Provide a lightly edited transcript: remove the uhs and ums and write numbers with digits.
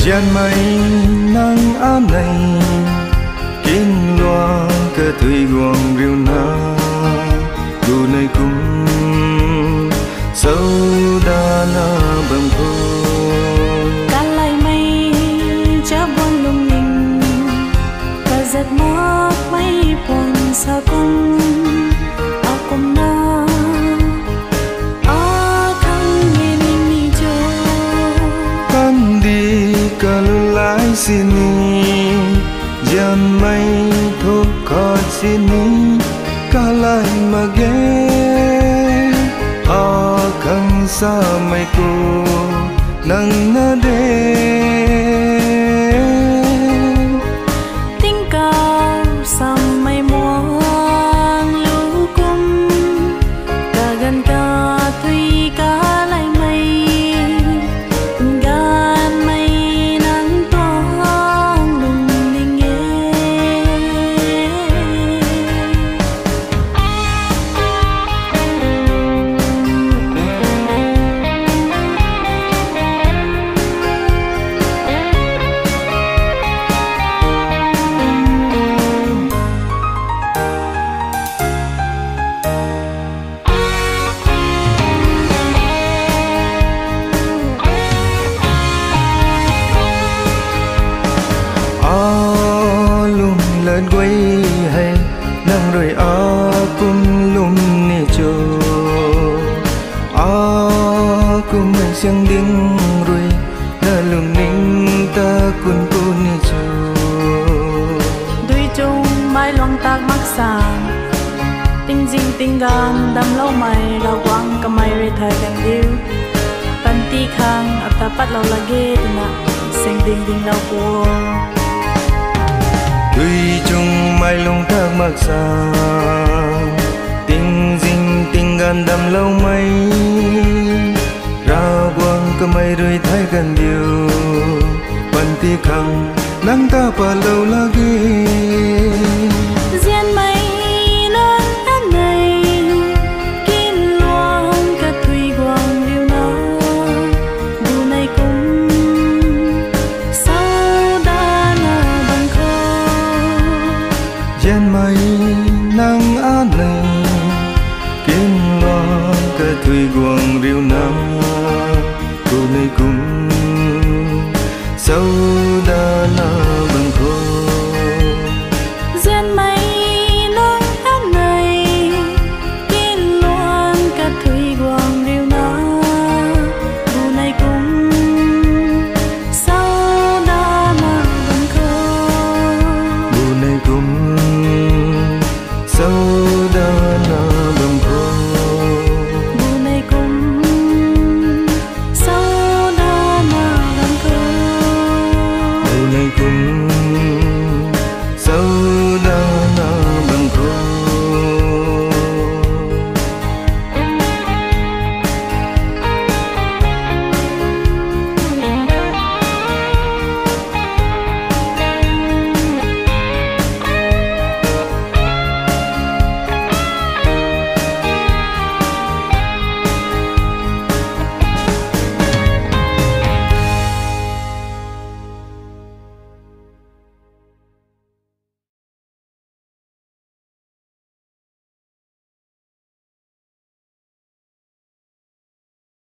gian mây nắng ám này kín loa cơ thủy guồng riêu na dù nơi cung sâu đa na bằng khô cả lại mây chớ buồn lung linh và giật mơ mây buồn sao cung aku na kalulai sini jam mai thuk kho sini kalai mage khang sa mai ko nang na de tình cao sam mai muang lu kum ta gần ta tùy cả lại mây lên quay hay nang rồi cùng lum ni cho cùng mình sang đinh rồi na lum ning ta kun ni cho đuôi chung mai loang tạc mắc sàng tinh dinh tinh gan đâm lâu mày lâu quăng cầm mày rồi thay gần điêu pan ti khang ấp ta bắt lâu là ghê na sang đinh đinh lâu cua tuy chung mai lung thác mặc sàng tình dinh tình gan đầm lâu mây ra buông cơ mây rơi thái gần điều bần ti khăng nắng ta pa lâu lagi gian mây nắng ấm này kín loang cả thủy quang điều nó dù này cũng sao đã là bằng khô gian mây nắng át này kín loang cả thủy quang điều nó dù này cũng sâu